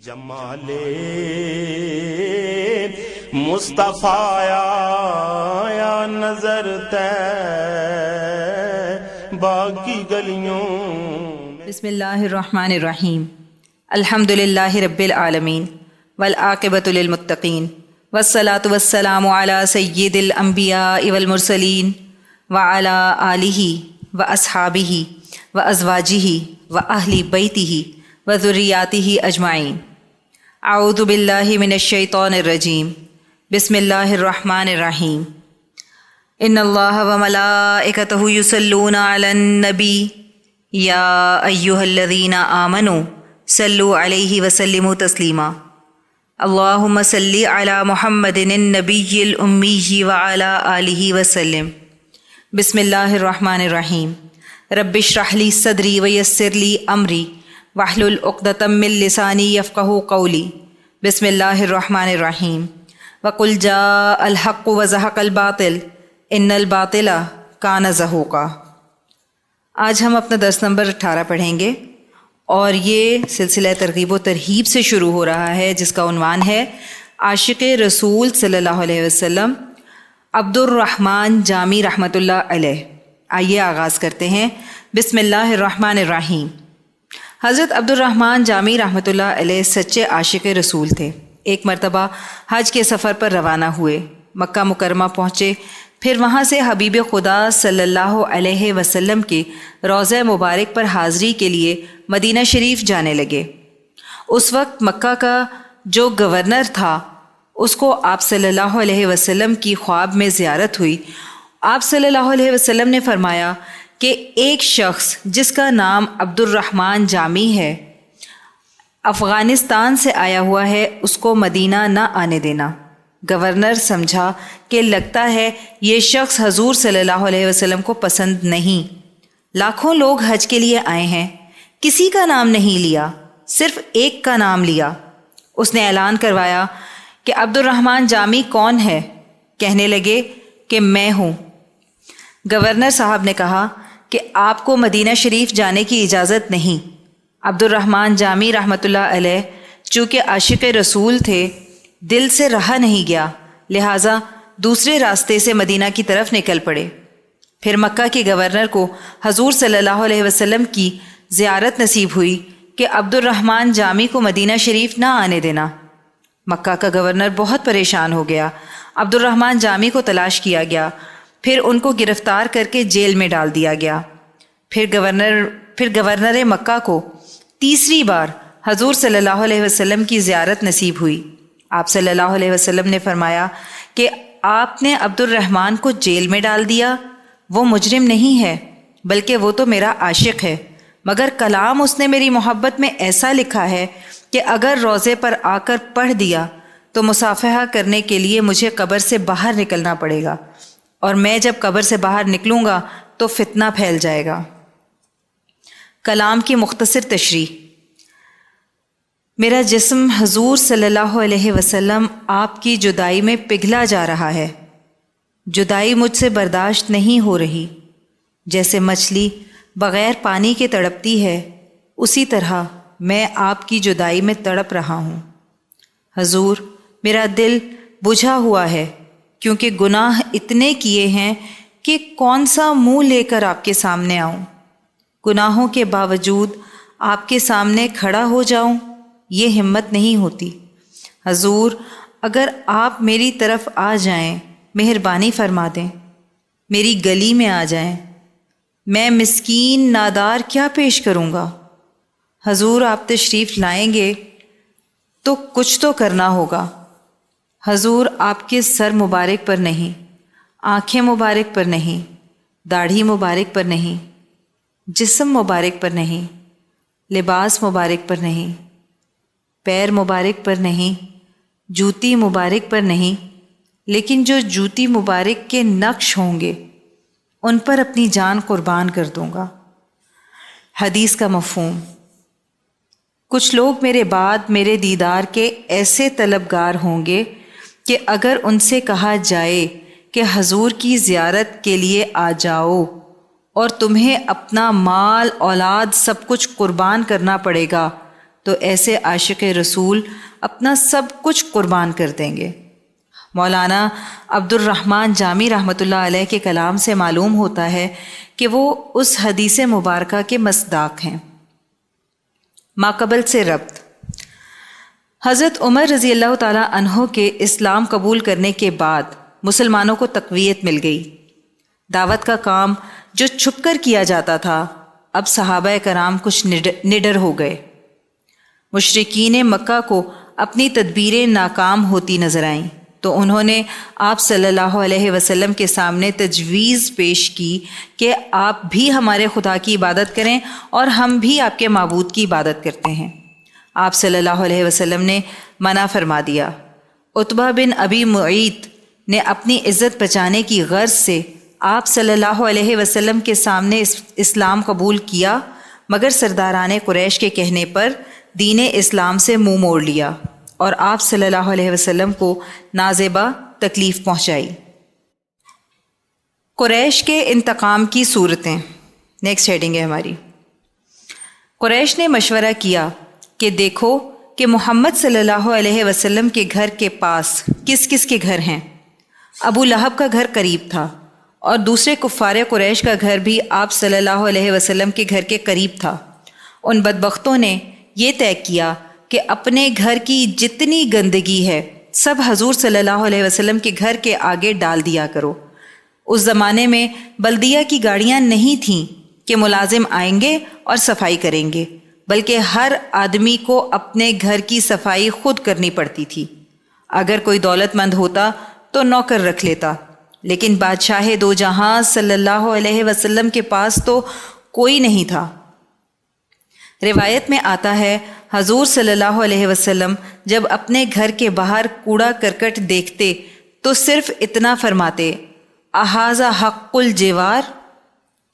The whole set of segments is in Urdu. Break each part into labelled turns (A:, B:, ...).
A: جمال مصطفیٰ یا نظر طیبہ کی گلیوں.
B: بسم اللہ الرحمن الرحیم. الحمدللہ رب العالمین والعاقبۃ للمتقین والصلاة والسلام علی سید الانبیاء والمرسلین وعلی آلہ واصحابہ وازواجہ واہل بیتہ وذریاتہ اجمعین. اعوذ باللہ من الشیطان الرجیم. بسم اللہ الرحمن الرحیم. ان اللہ وملائکتہ یصلون علی النبی یا ایہا الذین آمنوا صلوا علیہ وسلموا تسلیما. اللہم صلی علی محمد النبی الامی وعلی آلہ وسلم. بسم اللہ الرحمن الرحیم. رب اشرح لی صدری ویسر لی امری واحلل عقدۃ من لسانی یفقہوا قولی. بسم اللہ الرحمن الرحیم. وقل جاء الحق وزہق الباطل ان الباطل کان زہوقا. آج ہم اپنا درس نمبر 18 پڑھیں گے اور یہ سلسلہ ترغیب و ترہیب سے شروع ہو رہا ہے جس کا عنوان ہے عاشق رسول صلی اللہ علیہ وسلم عبد الرحمن جامی رحمۃ اللہ علیہ. آئیے آغاز کرتے ہیں. بسم اللہ الرحمن الرحیم. حضرت عبد الرحمن جامی رحمۃ اللہ علیہ سچے عاشق رسول تھے. ایک مرتبہ حج کے سفر پر روانہ ہوئے، مکہ مکرمہ پہنچے، پھر وہاں سے حبیب خدا صلی اللہ علیہ وسلم کے روضہ مبارک پر حاضری کے لیے مدینہ شریف جانے لگے. اس وقت مکہ کا جو گورنر تھا اس کو آپ صلی اللہ علیہ وسلم کی خواب میں زیارت ہوئی. آپ صلی اللہ علیہ وسلم نے فرمایا کہ ایک شخص جس کا نام عبد الرحمن جامی ہے، افغانستان سے آیا ہوا ہے، اس کو مدینہ نہ آنے دینا. گورنر سمجھا کہ لگتا ہے یہ شخص حضور صلی اللہ علیہ وسلم کو پسند نہیں. لاکھوں لوگ حج کے لیے آئے ہیں، کسی کا نام نہیں لیا، صرف ایک کا نام لیا. اس نے اعلان کروایا کہ عبد الرحمن جامی کون ہے؟ کہنے لگے کہ میں ہوں. گورنر صاحب نے کہا کہ آپ کو مدینہ شریف جانے کی اجازت نہیں. عبد الرحمن جامی رحمۃ اللہ علیہ چونکہ عاشق رسول تھے، دل سے رہا نہیں گیا، لہٰذا دوسرے راستے سے مدینہ کی طرف نکل پڑے. پھر مکہ کے گورنر کو حضور صلی اللہ علیہ وسلم کی زیارت نصیب ہوئی کہ عبد الرحمن جامی کو مدینہ شریف نہ آنے دینا. مکہ کا گورنر بہت پریشان ہو گیا. عبد الرحمن جامی کو تلاش کیا گیا، پھر ان کو گرفتار کر کے جیل میں ڈال دیا گیا. پھر گورنر مکہ کو تیسری بار حضور صلی اللہ علیہ وسلم کی زیارت نصیب ہوئی. آپ صلی اللہ علیہ وسلم نے فرمایا کہ آپ نے عبد الرحمن کو جیل میں ڈال دیا. وہ مجرم نہیں ہے بلکہ وہ تو میرا عاشق ہے، مگر کلام اس نے میری محبت میں ایسا لکھا ہے کہ اگر روضے پر آ کر پڑھ دیا تو مصافحہ کرنے کے لیے مجھے قبر سے باہر نکلنا پڑے گا، اور میں جب قبر سے باہر نکلوں گا تو فتنہ پھیل جائے گا. کلام کی مختصر تشریح. میرا جسم حضور صلی اللہ علیہ وسلم آپ کی جدائی میں پگھلا جا رہا ہے. جدائی مجھ سے برداشت نہیں ہو رہی. جیسے مچھلی بغیر پانی کے تڑپتی ہے، اسی طرح میں آپ کی جدائی میں تڑپ رہا ہوں. حضور، میرا دل بجھا ہوا ہے کیونکہ گناہ اتنے کیے ہیں کہ کون سا منہ لے کر آپ کے سامنے آؤں. گناہوں کے باوجود آپ کے سامنے کھڑا ہو جاؤں، یہ ہمت نہیں ہوتی. حضور، اگر آپ میری طرف آ جائیں، مہربانی فرما دیں، میری گلی میں آ جائیں. میں مسکین نادار کیا پیش کروں گا؟ حضور، آپ تشریف لائیں گے تو کچھ تو کرنا ہوگا. حضور، آپ کے سر مبارک پر نہیں، آنکھیں مبارک پر نہیں، داڑھی مبارک پر نہیں، جسم مبارک پر نہیں، لباس مبارک پر نہیں، پیر مبارک پر نہیں، جوتی مبارک پر نہیں، لیکن جو جوتی مبارک کے نقش ہوں گے ان پر اپنی جان قربان کر دوں گا. حدیث کا مفہوم. کچھ لوگ میرے بعد میرے دیدار کے ایسے طلبگار ہوں گے کہ اگر ان سے کہا جائے کہ حضور کی زیارت کے لیے آ جاؤ اور تمہیں اپنا مال اولاد سب کچھ قربان کرنا پڑے گا تو ایسے عاشق رسول اپنا سب کچھ قربان کر دیں گے۔ مولانا عبد الرحمن جامی رحمۃ اللہ علیہ کے کلام سے معلوم ہوتا ہے کہ وہ اس حدیث مبارکہ کے مصداق ہیں۔ ماقبل سے ربط۔ حضرت عمر رضی اللہ تعالیٰ عنہ کے اسلام قبول کرنے کے بعد مسلمانوں کو تقویت مل گئی۔ دعوت کا کام جو چھپ کر کیا جاتا تھا اب صحابہ کرام کچھ نڈر ہو گئے۔ مشرکین مکہ کو اپنی تدبیریں ناکام ہوتی نظر آئیں تو انہوں نے آپ صلی اللہ علیہ وسلم کے سامنے تجویز پیش کی کہ آپ بھی ہمارے خدا کی عبادت کریں اور ہم بھی آپ کے معبود کی عبادت کرتے ہیں۔ آپ صلی اللہ علیہ وسلم نے منع فرما دیا۔ عتبہ بن ابی معیط نے اپنی عزت بچانے کی غرض سے آپ صلی اللہ علیہ وسلم کے سامنے اسلام قبول کیا، مگر سرداران قریش کے کہنے پر دین اسلام سے منہ موڑ لیا اور آپ صلی اللہ علیہ وسلم کو نازیبہ تکلیف پہنچائی۔ قریش کے انتقام کی صورتیں، نیکسٹ ہیڈنگ ہے ہماری۔ قریش نے مشورہ کیا کہ دیکھو کہ محمد صلی اللہ علیہ وسلم کے گھر کے پاس کس کس کے گھر ہیں۔ ابو لہب کا گھر قریب تھا اور دوسرے کفار قریش کا گھر بھی آپ صلی اللہ علیہ وسلم کے گھر کے قریب تھا۔ ان بدبختوں نے یہ طے کیا کہ اپنے گھر کی جتنی گندگی ہے سب حضور صلی اللہ علیہ وسلم کے گھر کے آگے ڈال دیا کرو۔ اس زمانے میں بلدیہ کی گاڑیاں نہیں تھیں کہ ملازم آئیں گے اور صفائی کریں گے، بلکہ ہر آدمی کو اپنے گھر کی صفائی خود کرنی پڑتی تھی۔ اگر کوئی دولت مند ہوتا تو نوکر رکھ لیتا، لیکن بادشاہ دو جہاں صلی اللہ علیہ وسلم کے پاس تو کوئی نہیں تھا۔ روایت میں آتا ہے حضور صلی اللہ علیہ وسلم جب اپنے گھر کے باہر کوڑا کرکٹ دیکھتے تو صرف اتنا فرماتے، احاذا حق الجوار،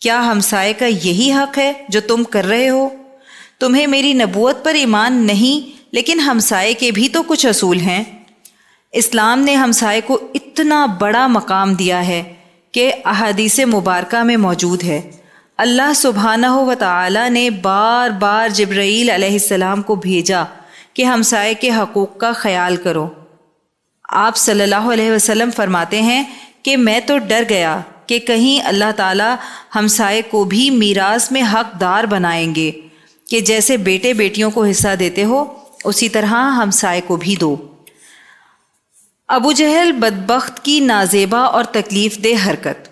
B: کیا ہمسائے کا یہی حق ہے جو تم کر رہے ہو؟ تمہیں میری نبوت پر ایمان نہیں، لیکن ہمسائے کے بھی تو کچھ اصول ہیں۔ اسلام نے ہمسائے کو اتنا بڑا مقام دیا ہے کہ احادیث مبارکہ میں موجود ہے۔ اللہ سبحانہ و تعالی نے بار بار جبرائیل علیہ السلام کو بھیجا کہ ہمسائے کے حقوق کا خیال کرو۔ آپ صلی اللہ علیہ وسلم فرماتے ہیں کہ میں تو ڈر گیا کہ کہیں اللہ تعالی ہمسائے کو بھی میراث میں حقدار بنائیں گے کہ جیسے بیٹے بیٹیوں کو حصہ دیتے ہو اسی طرح ہمسائے کو بھی دو۔ ابو جہل بدبخت کی نازیبہ اور تکلیف دہ حرکت۔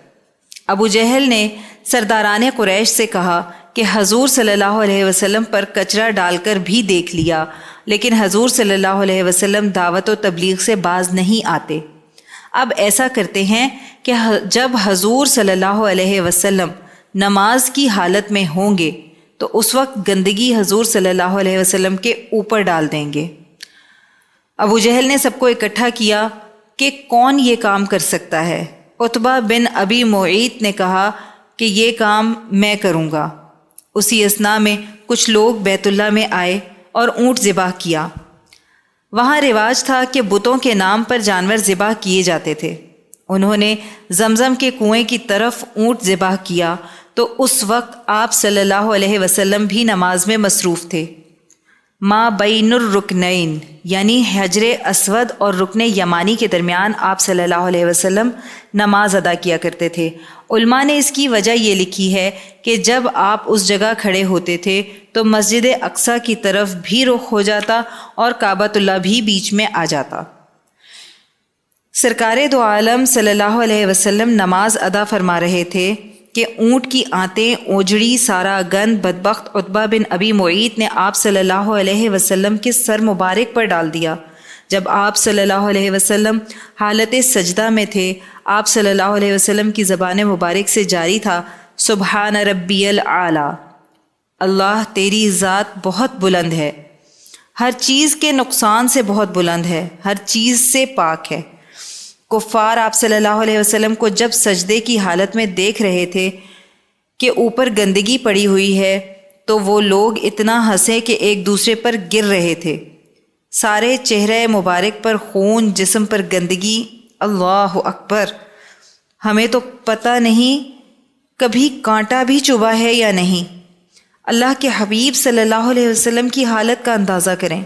B: ابو جہل نے سرداران قریش سے کہا کہ حضور صلی اللہ علیہ وسلم پر کچرا ڈال کر بھی دیکھ لیا، لیکن حضور صلی اللہ علیہ وسلم دعوت و تبلیغ سے باز نہیں آتے۔ اب ایسا کرتے ہیں کہ جب حضور صلی اللہ علیہ وسلم نماز کی حالت میں ہوں گے تو اس وقت گندگی حضور صلی اللہ علیہ وسلم کے اوپر ڈال دیں گے۔ ابو جہل نے سب کو اکٹھا کیا کہ کون یہ کام کر سکتا ہے۔ عتبہ بن ابی معیط نے کہا کہ یہ کام میں کروں گا۔ اسی اثنا میں کچھ لوگ بیت اللہ میں آئے اور اونٹ ذبح کیا۔ وہاں رواج تھا کہ بتوں کے نام پر جانور ذبح کیے جاتے تھے۔ انہوں نے زمزم کے کنویں کی طرف اونٹ ذبح کیا تو اس وقت آپ صلی اللہ علیہ وسلم بھی نماز میں مصروف تھے۔ ما بین الرکنین یعنی حجر اسود اور رکن یمانی کے درمیان آپ صلی اللہ علیہ وسلم نماز ادا کیا کرتے تھے۔ علماء نے اس کی وجہ یہ لکھی ہے کہ جب آپ اس جگہ کھڑے ہوتے تھے تو مسجد اقصیٰ کی طرف بھی رخ ہو جاتا اور کعبۃ اللہ بھی بیچ میں آ جاتا۔ سرکار دو عالم صلی اللہ علیہ وسلم نماز ادا فرما رہے تھے کہ اونٹ کی آنتیں اوجڑی سارا گند بدبخت عتبہ بن ابی معیط نے آپ صلی اللہ علیہ وسلم کے سر مبارک پر ڈال دیا۔ جب آپ صلی اللہ علیہ وسلم حالت سجدہ میں تھے، آپ صلی اللہ علیہ وسلم کی زبان مبارک سے جاری تھا، سبحان ربی العالی، اللہ تیری ذات بہت بلند ہے، ہر چیز کے نقصان سے بہت بلند ہے، ہر چیز سے پاک ہے۔ کفار آپ صلی اللہ علیہ وسلم کو جب سجدے کی حالت میں دیکھ رہے تھے کہ اوپر گندگی پڑی ہوئی ہے تو وہ لوگ اتنا ہنسے کہ ایک دوسرے پر گر رہے تھے۔ سارے چہرے مبارک پر خون، جسم پر گندگی، اللہ اکبر! ہمیں تو پتہ نہیں کبھی کانٹا بھی چبھا ہے یا نہیں۔ اللہ کے حبیب صلی اللہ علیہ وسلم کی حالت کا اندازہ کریں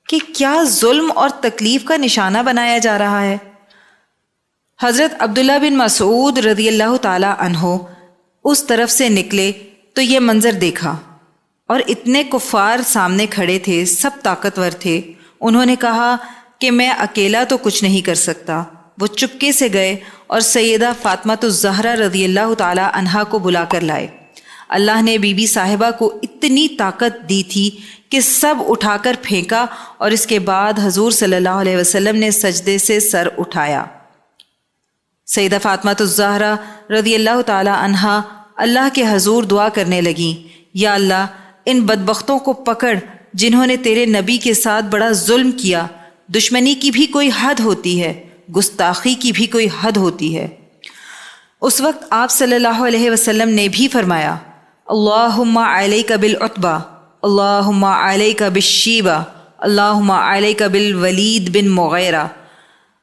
B: کہ کیا ظلم اور تکلیف کا نشانہ بنایا جا رہا ہے۔ حضرت عبداللہ بن مسعود رضی اللہ تعالی عنہ اس طرف سے نکلے تو یہ منظر دیکھا اور اتنے کفار سامنے کھڑے تھے، سب طاقتور تھے۔ انہوں نے کہا کہ میں اکیلا تو کچھ نہیں کر سکتا۔ وہ چپکے سے گئے اور سیدہ فاطمہ الزہرا رضی اللہ تعالی عنہا کو بلا کر لائے۔ اللہ نے بی بی صاحبہ کو اتنی طاقت دی تھی کہ سب اٹھا کر پھینکا، اور اس کے بعد حضور صلی اللہ علیہ وسلم نے سجدے سے سر اٹھایا۔ سیدہ فاطمہ الزہرا رضی اللہ تعالی عنہا اللہ کے حضور دعا کرنے لگیں، یا اللہ ان بدبختوں کو پکڑ جنہوں نے تیرے نبی کے ساتھ بڑا ظلم کیا۔ دشمنی کی بھی کوئی حد ہوتی ہے، گستاخی کی بھی کوئی حد ہوتی ہے۔ اس وقت آپ صلی اللہ علیہ وسلم نے بھی فرمایا، اللہم علیک بالعتبہ، اللہم علیک بالشیبہ، اللہم علیک بالولید بن مغیرہ،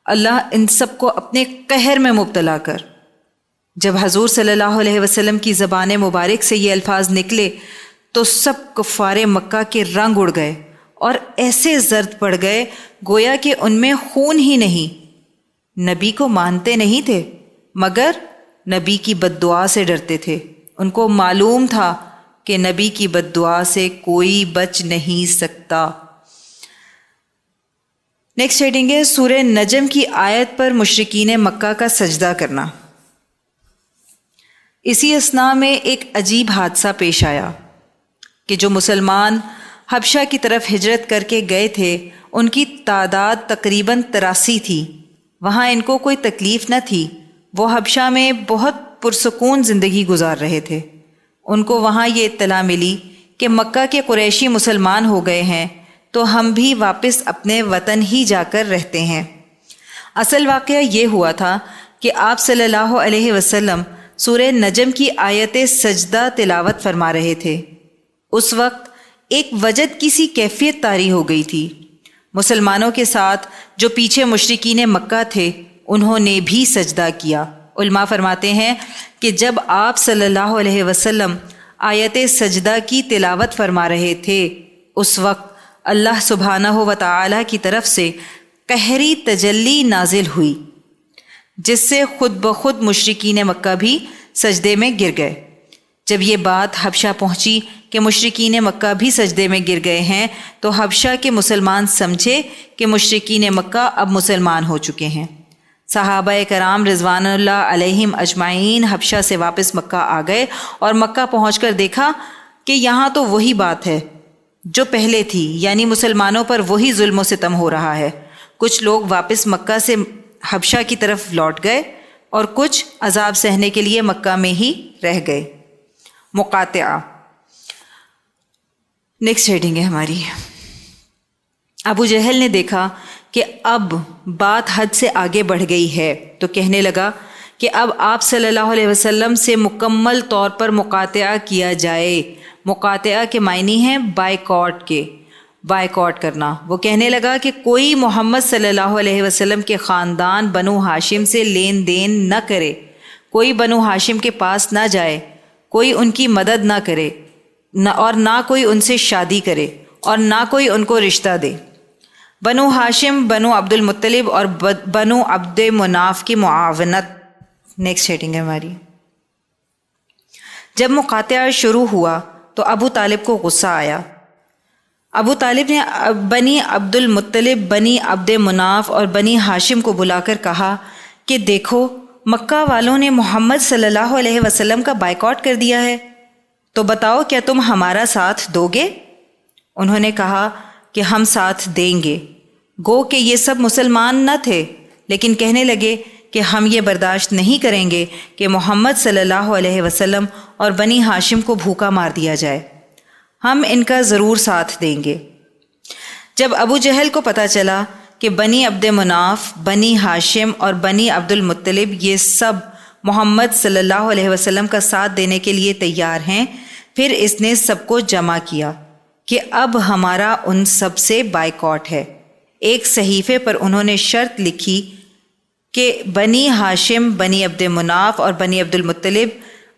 B: اللہ ان سب کو اپنے قہر میں مبتلا کر۔ جب حضور صلی اللہ علیہ وسلم کی زبان مبارک سے یہ الفاظ نکلے تو سب کفار مکہ کے رنگ اڑ گئے اور ایسے زرد پڑ گئے گویا کہ ان میں خون ہی نہیں۔ نبی کو مانتے نہیں تھے مگر نبی کی بد دعا سے ڈرتے تھے۔ ان کو معلوم تھا کہ نبی کی بد دعا سے کوئی بچ نہیں سکتا۔ نیکسٹ ہیڈنگ ہے سورہ نجم کی آیت پر مشرکین مکہ کا سجدہ کرنا۔ اسی اثناء میں ایک عجیب حادثہ پیش آیا کہ جو مسلمان حبشہ کی طرف ہجرت کر کے گئے تھے ان کی تعداد تقریباً 83 تھی۔ وہاں ان کو کوئی تکلیف نہ تھی، وہ حبشہ میں بہت پرسکون زندگی گزار رہے تھے۔ ان کو وہاں یہ اطلاع ملی کہ مکہ کے قریشی مسلمان ہو گئے ہیں تو ہم بھی واپس اپنے وطن ہی جا کر رہتے ہیں۔ اصل واقعہ یہ ہوا تھا کہ آپ صلی اللہ علیہ وسلم سورہ نجم کی آیت سجدہ تلاوت فرما رہے تھے۔ اس وقت ایک وجد کی سی کیفیت طاری ہو گئی تھی۔ مسلمانوں کے ساتھ جو پیچھے مشرکین مکہ تھے انہوں نے بھی سجدہ کیا۔ علماء فرماتے ہیں کہ جب آپ صلی اللہ علیہ وسلم آیت سجدہ کی تلاوت فرما رہے تھے اس وقت اللہ سبحانہ و تعالی کی طرف سے قہری تجلی نازل ہوئی جس سے خود بخود مشرکین مکہ بھی سجدے میں گر گئے۔ جب یہ بات حبشہ پہنچی کہ مشرکین مکہ بھی سجدے میں گر گئے ہیں تو حبشہ کے مسلمان سمجھے کہ مشرکین مکہ اب مسلمان ہو چکے ہیں۔ صحابہ کرام رضوان اللہ علیہم اجمعین حبشہ سے واپس مکہ آ گئے اور مکہ پہنچ کر دیکھا کہ یہاں تو وہی بات ہے جو پہلے تھی، یعنی مسلمانوں پر وہی ظلم و ستم ہو رہا ہے۔ کچھ لوگ واپس مکہ سے حبشہ کی طرف لوٹ گئے اور کچھ عذاب سہنے کے لیے مکہ میں ہی رہ گئے۔ مقاطعہ نیکسٹ ہیڈنگ ہے ہماری۔ ابو جہل نے دیکھا کہ اب بات حد سے آگے بڑھ گئی ہے تو کہنے لگا کہ اب آپ صلی اللہ علیہ وسلم سے مکمل طور پر مقاطعہ کیا جائے۔ مقاطعہ کے معنی ہیں بائیکاٹ کے، بائیکاٹ کرنا۔ وہ کہنے لگا کہ کوئی محمد صلی اللہ علیہ وسلم کے خاندان بنو ہاشم سے لین دین نہ کرے، کوئی بنو ہاشم کے پاس نہ جائے، کوئی ان کی مدد نہ کرے اور نہ کوئی ان سے شادی کرے اور نہ کوئی ان کو رشتہ دے۔ بنو ہاشم، بنو عبد المطلب اور بنو عبد مناف کی معاونت۔ نیکسٹ ہیڈنگ ہے ہماری۔ جب مقاطعہ شروع ہوا تو ابو طالب کو غصہ آیا۔ ابو طالب نے بنی عبد المطلب، بنی عبد مناف اور بنی ہاشم کو بلا کر کہا کہ دیکھو مکہ والوں نے محمد صلی اللہ علیہ وسلم کا بائیکاٹ کر دیا ہے، تو بتاؤ کیا تم ہمارا ساتھ دو گے؟ انہوں نے کہا کہ ہم ساتھ دیں گے۔ گو کہ یہ سب مسلمان نہ تھے لیکن کہنے لگے کہ ہم یہ برداشت نہیں کریں گے کہ محمد صلی اللہ علیہ وسلم اور بنی ہاشم کو بھوکا مار دیا جائے، ہم ان کا ضرور ساتھ دیں گے۔ جب ابو جہل کو پتہ چلا کہ بنی عبد مناف، بنی ہاشم اور بنی عبد المطلب یہ سب محمد صلی اللہ علیہ وسلم کا ساتھ دینے کے لیے تیار ہیں، پھر اس نے سب کو جمع کیا کہ اب ہمارا ان سب سے بائیکاٹ ہے۔ ایک صحیفے پر انہوں نے شرط لکھی کہ بنی ہاشم، بنی عبد مناف اور بنی عبد المطلب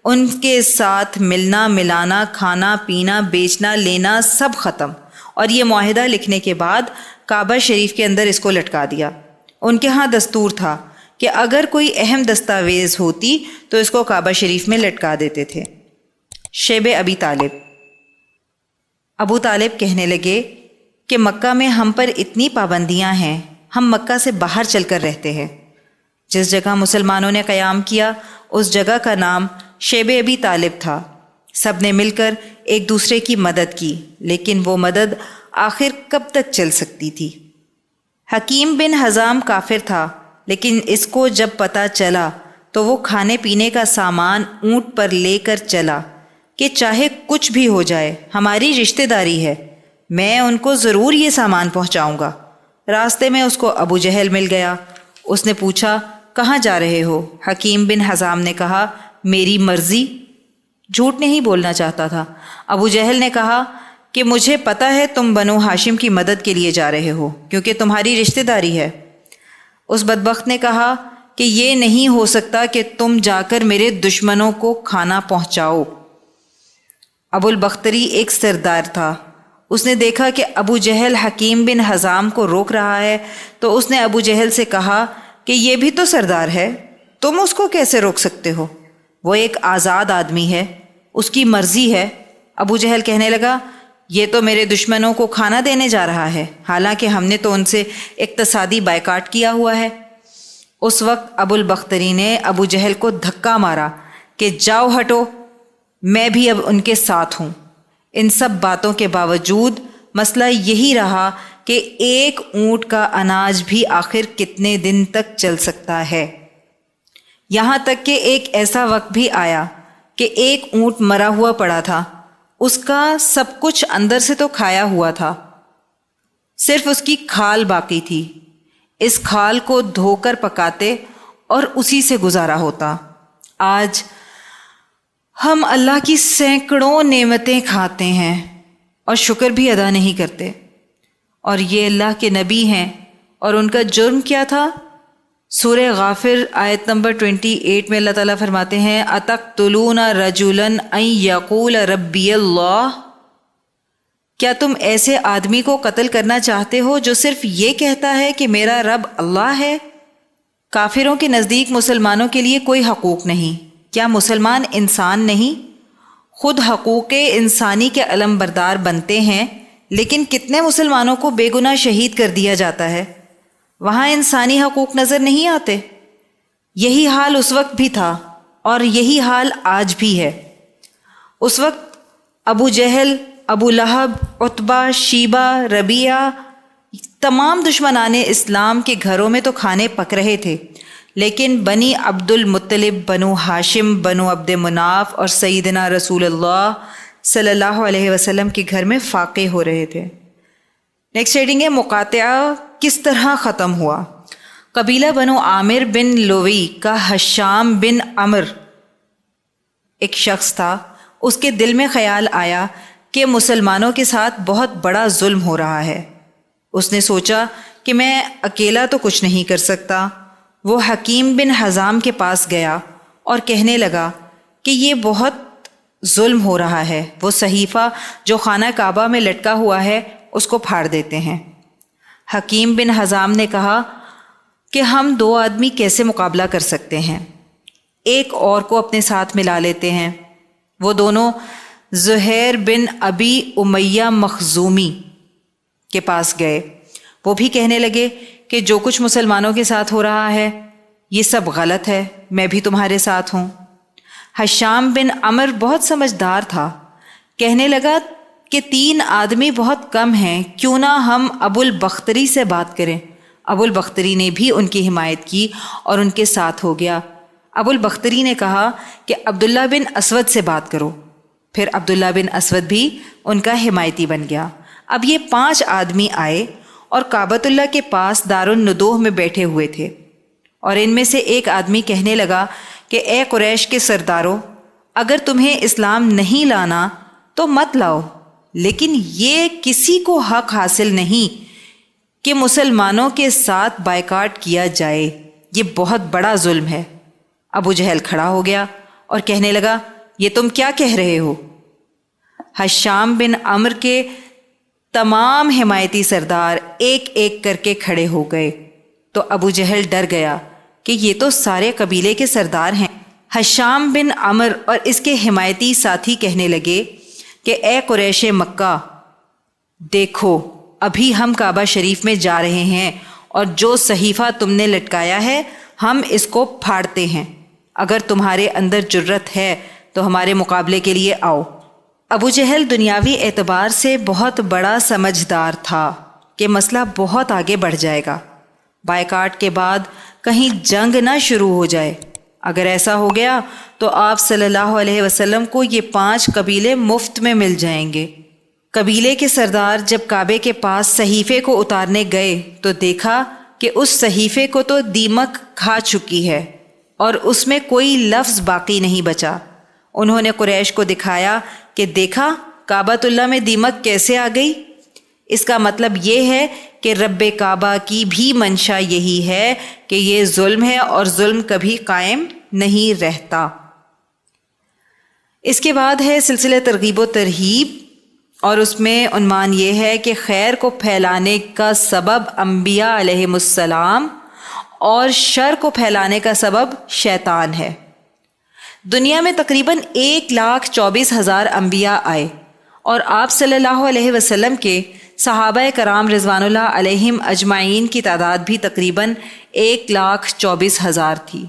B: ان کے ساتھ ملنا ملانا، کھانا پینا، بیچنا لینا سب ختم، اور یہ معاہدہ لکھنے کے بعد کعبہ شریف کے اندر اس کو لٹکا دیا۔ ان کے ہاں دستور تھا کہ اگر کوئی اہم دستاویز ہوتی تو اس کو کعبہ شریف میں لٹکا دیتے تھے۔ شیب ابی طالب، ابو طالب کہنے لگے کہ مکہ میں ہم پر اتنی پابندیاں ہیں، ہم مکہ سے باہر چل کر رہتے ہیں۔ جس جگہ مسلمانوں نے قیام کیا اس جگہ کا نام شیب ابی طالب تھا۔ سب نے مل کر ایک دوسرے کی مدد کی، لیکن وہ مدد آخر کب تک چل سکتی تھی؟ حکیم بن حزام کافر تھا، لیکن اس کو جب پتہ چلا تو وہ کھانے پینے کا سامان اونٹ پر لے کر چلا کہ چاہے کچھ بھی ہو جائے ہماری رشتہ داری ہے، میں ان کو ضرور یہ سامان پہنچاؤں گا۔ راستے میں اس کو ابو جہل مل گیا۔ اس نے پوچھا کہاں جا رہے ہو؟ حکیم بن حزام نے کہا میری مرضی۔ جھوٹ نہیں بولنا چاہتا تھا۔ ابو جہل نے کہا کہ مجھے پتہ ہے تم بنو ہاشم کی مدد کے لیے جا رہے ہو کیونکہ تمہاری رشتہ داری ہے۔ اس بدبخت نے کہا کہ یہ نہیں ہو سکتا کہ تم جا کر میرے دشمنوں کو کھانا پہنچاؤ۔ ابو البختری ایک سردار تھا۔ اس نے دیکھا کہ ابو جہل حکیم بن حزام کو روک رہا ہے تو اس نے ابو جہل سے کہا کہ یہ بھی تو سردار ہے، تم اس کو کیسے روک سکتے ہو؟ وہ ایک آزاد آدمی ہے، اس کی مرضی ہے۔ ابو جہل کہنے لگا یہ تو میرے دشمنوں کو کھانا دینے جا رہا ہے، حالانکہ ہم نے تو ان سے اقتصادی بائیکاٹ کیا ہوا ہے۔ اس وقت ابو البختری نے ابو جہل کو دھکا مارا کہ جاؤ ہٹو، میں بھی اب ان کے ساتھ ہوں۔ ان سب باتوں کے باوجود مسئلہ یہی رہا کہ ایک اونٹ کا اناج بھی آخر کتنے دن تک چل سکتا ہے؟ یہاں تک کہ ایک ایسا وقت بھی آیا کہ ایک اونٹ مرا ہوا پڑا تھا، اس کا سب کچھ اندر سے تو کھایا ہوا تھا، صرف اس کی کھال باقی تھی۔ اس کھال کو دھو کر پکاتے اور اسی سے گزارا ہوتا۔ آج ہم اللہ کی سینکڑوں نعمتیں کھاتے ہیں اور شکر بھی ادا نہیں کرتے، اور یہ اللہ کے نبی ہیں، اور ان کا جرم کیا تھا؟ سورہ غافر آیت نمبر 28 میں اللہ تعالیٰ فرماتے ہیں اتقتلون رجلا ان یقول ربی اللہ، کیا تم ایسے آدمی کو قتل کرنا چاہتے ہو جو صرف یہ کہتا ہے کہ میرا رب اللہ ہے؟ کافروں کے نزدیک مسلمانوں کے لیے کوئی حقوق نہیں۔ کیا مسلمان انسان نہیں؟ خود حقوق انسانی کے علم بردار بنتے ہیں، لیکن کتنے مسلمانوں کو بے گناہ شہید کر دیا جاتا ہے؟ وہاں انسانی حقوق نظر نہیں آتے۔ یہی حال اس وقت بھی تھا اور یہی حال آج بھی ہے۔ اس وقت ابو جہل، ابو لہب، عتبہ، شیبہ، ربیعہ، تمام دشمنان اسلام کے گھروں میں تو کھانے پک رہے تھے، لیکن بنی عبد المطلب، بنو ہاشم، بنو عبد مناف اور سیدنا رسول اللہ صلی اللہ علیہ وسلم کے گھر میں فاقے ہو رہے تھے۔ نیکسٹ ہیڈنگ ہے مقاطعہ کس طرح ختم ہوا۔ قبیلہ بنو عامر بن لوی کا حشام بن عمر ایک شخص تھا۔ اس کے دل میں خیال آیا کہ مسلمانوں کے ساتھ بہت بڑا ظلم ہو رہا ہے۔ اس نے سوچا کہ میں اکیلا تو کچھ نہیں کر سکتا۔ وہ حکیم بن حزام کے پاس گیا اور کہنے لگا کہ یہ بہت ظلم ہو رہا ہے، وہ صحیفہ جو خانہ کعبہ میں لٹکا ہوا ہے اس کو پھاڑ دیتے ہیں۔ حکیم بن حزام نے کہا کہ ہم دو آدمی کیسے مقابلہ کر سکتے ہیں، ایک اور کو اپنے ساتھ ملا لیتے ہیں۔ وہ دونوں زہیر بن ابی امیہ مخزومی کے پاس گئے۔ وہ بھی کہنے لگے کہ جو کچھ مسلمانوں کے ساتھ ہو رہا ہے یہ سب غلط ہے، میں بھی تمہارے ساتھ ہوں۔ حشام بن عمر بہت سمجھدار تھا، کہنے لگا کہ 3 آدمی بہت کم ہیں، کیوں نہ ہم ابو البختری سے بات کریں۔ ابو البختری نے بھی ان کی حمایت کی اور ان کے ساتھ ہو گیا۔ ابو البختری نے کہا کہ عبداللہ بن اسود سے بات کرو، پھر عبداللہ بن اسود بھی ان کا حمایتی بن گیا۔ اب یہ 5 آدمی آئے اور کعبۃ اللہ کے پاس دارالندوہ میں بیٹھے ہوئے تھے، اور ان میں سے ایک آدمی کہنے لگا کہ اے قریش کے سرداروں، اگر تمہیں اسلام نہیں لانا تو مت لاؤ، لیکن یہ کسی کو حق حاصل نہیں کہ مسلمانوں کے ساتھ بائیکاٹ کیا جائے، یہ بہت بڑا ظلم ہے۔ ابو جہل کھڑا ہو گیا اور کہنے لگا یہ تم کیا کہہ رہے ہو؟ حشام بن عمرو کے تمام حمایتی سردار ایک ایک کر کے کھڑے ہو گئے تو ابو جہل ڈر گیا کہ یہ تو سارے قبیلے کے سردار ہیں۔ حشام بن عمرو اور اس کے حمایتی ساتھی کہنے لگے کہ اے قریش مکہ، دیکھو ابھی ہم کعبہ شریف میں جا رہے ہیں اور جو صحیفہ تم نے لٹکایا ہے ہم اس کو پھاڑتے ہیں، اگر تمہارے اندر جرت ہے تو ہمارے مقابلے کے لیے آؤ۔ ابو جہل دنیاوی اعتبار سے بہت بڑا سمجھدار تھا کہ مسئلہ بہت آگے بڑھ جائے گا، بائیکاٹ کے بعد کہیں جنگ نہ شروع ہو جائے۔ اگر ایسا ہو گیا تو آپ صلی اللہ علیہ وسلم کو یہ 5 قبیلے مفت میں مل جائیں گے۔ قبیلے کے سردار جب کعبے کے پاس صحیفے کو اتارنے گئے تو دیکھا کہ اس صحیفے کو تو دیمک کھا چکی ہے اور اس میں کوئی لفظ باقی نہیں بچا۔ انہوں نے قریش کو دکھایا کہ دیکھا کعبۃ اللہ میں دیمک کیسے آ گئی۔ اس کا مطلب یہ ہے کہ رب کعبہ کی بھی منشا یہی ہے کہ یہ ظلم ہے اور ظلم کبھی قائم نہیں رہتا۔ اس کے بعد ہے سلسلہ ترغیب و ترہیب، اور اس میں عنوان یہ ہے کہ خیر کو پھیلانے کا سبب انبیاء علیہم السلام اور شر کو پھیلانے کا سبب شیطان ہے۔ دنیا میں تقریباً 1,24,000 انبیاء آئے اور آپ صلی اللہ علیہ وسلم کے صحابہ کرام رضوان اللہ علیہم اجمعین کی تعداد بھی تقریباً 1,24,000 تھی۔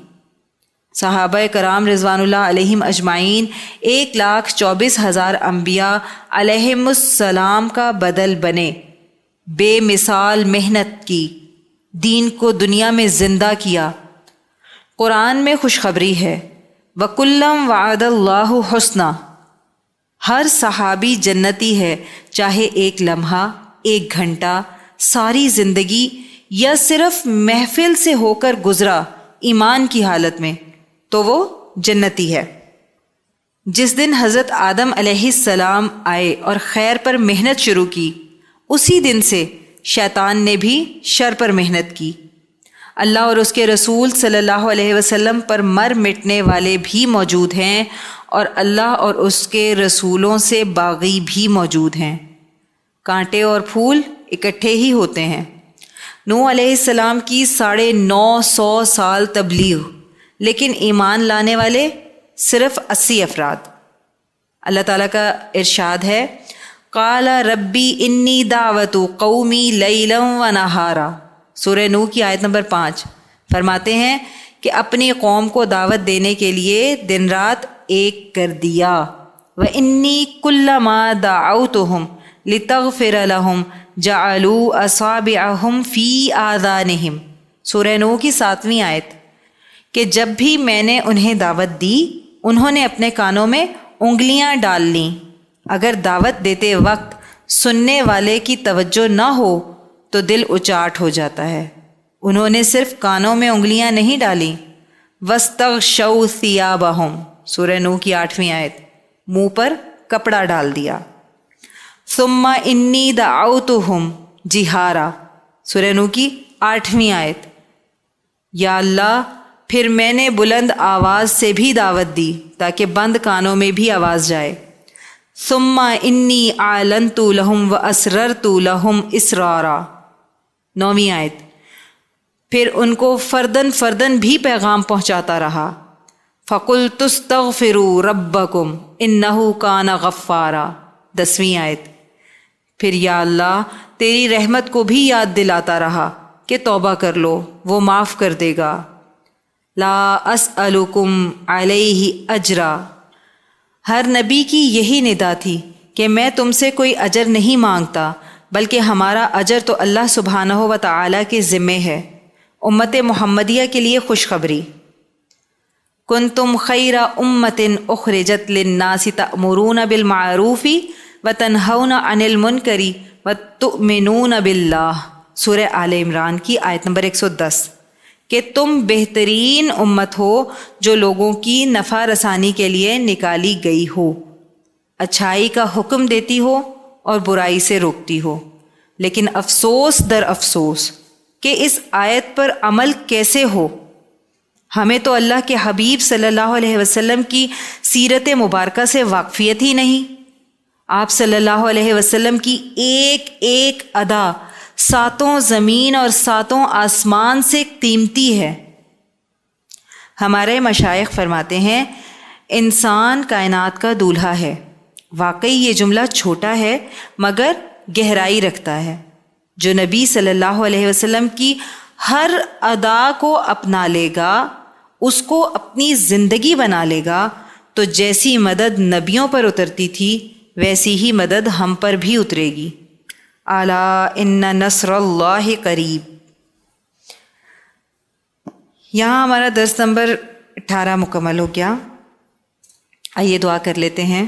B: صحابہ کرام رضوان اللہ علیہم اجمعین 1,24,000 انبیاء علیہم السلام کا بدل بنے، بے مثال محنت کی، دین کو دنیا میں زندہ کیا۔ قرآن میں خوشخبری ہے، وَكُلًّا وَعَدَ اللَّهُ حُسْنًا، ہر صحابی جنتی ہے، چاہے ایک لمحہ، ایک گھنٹہ، ساری زندگی یا صرف محفل سے ہو کر گزرا ایمان کی حالت میں، تو وہ جنتی ہے۔ جس دن حضرت آدم علیہ السلام آئے اور خیر پر محنت شروع کی، اسی دن سے شیطان نے بھی شر پر محنت کی۔ اللہ اور اس کے رسول صلی اللہ علیہ وسلم پر مر مٹنے والے بھی موجود ہیں اور اللہ اور اس کے رسولوں سے باغی بھی موجود ہیں۔ کانٹے اور پھول اکٹھے ہی ہوتے ہیں۔ نوح علیہ السلام کی 950 سال تبلیغ، لیکن ایمان لانے والے صرف 80 افراد۔ اللہ تعالیٰ کا ارشاد ہے، قال ربی انی دعوت قومی لیلا و نہارا، سورہ نوح کی آیت نمبر 5۔ فرماتے ہیں کہ اپنی قوم کو دعوت دینے کے لیے دن رات ایک کر دیا۔ وَإِنِّي كُلَّمَا دَعَوْتُهُمْ لِتَغْفِرَ لَهُمْ جَعَلُوا أَصَابِعَهُمْ فِي آذَانِهِمْ، سورہ نوح کی 7ویں آیت، کہ جب بھی میں نے انہیں دعوت دی انہوں نے اپنے کانوں میں انگلیاں ڈال لیں۔ اگر دعوت دیتے وقت سننے والے کی توجہ نہ ہو تو دل اچاٹ ہو جاتا ہے۔ انہوں نے صرف کانوں میں انگلیاں نہیں ڈالیں۔ وَاسْتَغْشَوْا ثِيَابَهُمْ، سورہ نوح کی 8ویں آیت، منہ پر کپڑا ڈال دیا۔ ثُمَّ إِنِّي دَعَوْتُهُمْ جِهَارًا، سورہ نوح کی 8ویں آیت، یا اللہ پھر میں نے بلند آواز سے بھی دعوت دی تاکہ بند کانوں میں بھی آواز جائے۔ ثم انی اعلنت لہم واسررت لہم اسرارا، 9ویں آیت، پھر ان کو فردن فردن بھی پیغام پہنچاتا رہا۔ فقلت استغفروا ربکم انہ کان غفارا، 10ویں آیت، پھر یا اللہ تیری رحمت کو بھی یاد دلاتا رہا کہ توبہ کر لو، وہ معاف کر دے گا۔ لا اسألکم علیہ اجرا، ہر نبی کی یہی ندا تھی کہ میں تم سے کوئی اجر نہیں مانگتا، بلکہ ہمارا اجر تو اللہ سبحانہ و تعالیٰ کے ذمے ہے۔ امت محمدیہ کے لیے خوشخبری، کنتم خیر امت اخرجت للناس تأمرون بالمعروف وتنہون عن المنکر وتؤمنون باللہ، سورہ آل عمران کی آیت نمبر 110، کہ تم بہترین امت ہو جو لوگوں کی نفع رسانی کے لیے نکالی گئی ہو، اچھائی کا حکم دیتی ہو اور برائی سے روکتی ہو۔ لیکن افسوس در افسوس کہ اس آیت پر عمل کیسے ہو۔ ہمیں تو اللہ کے حبیب صلی اللہ علیہ وسلم کی سیرت مبارکہ سے واقفیت ہی نہیں۔ آپ صلی اللہ علیہ وسلم کی ایک ایک ادا 7 زمین اور 7 آسمان سے قیمتی ہے۔ ہمارے مشائخ فرماتے ہیں انسان کائنات کا دولہا ہے۔ واقعی یہ جملہ چھوٹا ہے مگر گہرائی رکھتا ہے۔ جو نبی صلی اللہ علیہ وسلم کی ہر ادا کو اپنا لے گا، اس کو اپنی زندگی بنا لے گا، تو جیسی مدد نبیوں پر اترتی تھی ویسی ہی مدد ہم پر بھی اترے گی۔ الا ان نصر اللہ قریب۔ یہاں ہمارا درس نمبر 18 مکمل ہو گیا۔ آئیے دعا کر لیتے ہیں۔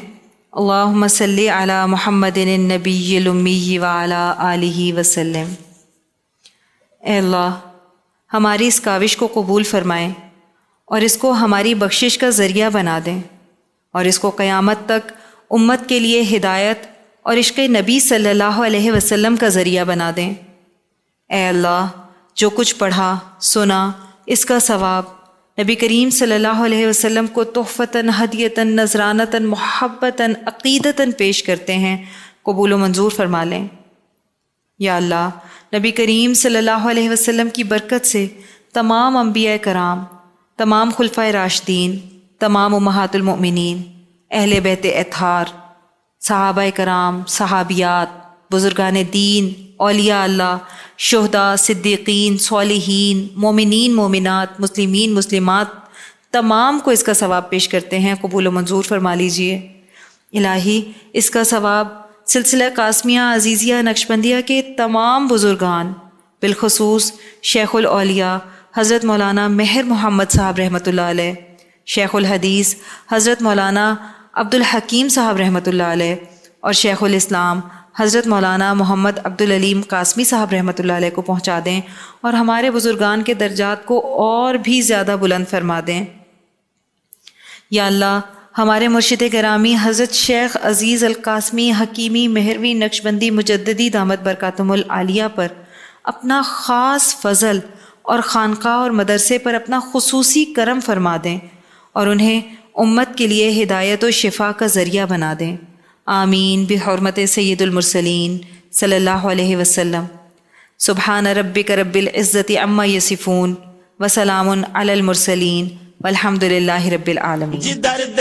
B: اللہم صلی علی محمد النبی الامی وعلی آلہ وسلم۔ اے اللہ، ہماری اس کاوش کو قبول فرمائیں اور اس کو ہماری بخشش کا ذریعہ بنا دیں، اور اس کو قیامت تک امت کے لیے ہدایت اور عشق نبی صلی اللہ علیہ وسلم کا ذریعہ بنا دیں۔ اے اللہ، جو کچھ پڑھا سنا اس کا ثواب نبی کریم صلی اللہ علیہ وسلم کو تحفتاً، ہدیتاً، نذرانتاً، محبتاً، عقیدتاً پیش کرتے ہیں، قبول و منظور فرما لیں۔ یا اللہ، نبی کریم صلی اللہ علیہ وسلم کی برکت سے تمام انبیاء کرام، تمام خلفائے راشدین، تمام امہات المؤمنین، اہل بیت اطہار، صحابہ کرام، صحابیات، بزرگان دین، اولیاء اللہ، شہداء، صدیقین، صالحین، مومنین، مومنات، مسلمین، مسلمات، تمام کو اس کا ثواب پیش کرتے ہیں، قبول و منظور فرما لیجئے۔ الہی، اس کا ثواب سلسلہ قاسمیہ عزیزیہ نقشبندیہ کے تمام بزرگان، بالخصوص شیخ الاولیاء حضرت مولانا مہر محمد صاحب رحمۃ اللہ علیہ، شیخ الحدیث حضرت مولانا عبدالحکیم صاحب رحمۃ اللہ علیہ، اور شیخ الاسلام حضرت مولانا محمد عبدالعلیم قاسمی صاحب رحمۃ اللہ علیہ کو پہنچا دیں، اور ہمارے بزرگان کے درجات کو اور بھی زیادہ بلند فرما دیں۔ یا اللہ، ہمارے مرشد گرامی حضرت شیخ عزیز القاسمی حکیمی مہروی نقشبندی مجددی دامت برکاتہم العالیہ پر اپنا خاص فضل اور خانقاہ اور مدرسے پر اپنا خصوصی کرم فرما دیں، اور انہیں امت کے لیے ہدایت و شفا کا ذریعہ بنا دیں۔ آمین بحرمت سید المرسلین صلی اللہ علیہ وسلم۔ سبحان ربک رب العزت عما یصفون وسلام علی المرسلین والحمد للہ رب العالمین۔
A: جی درد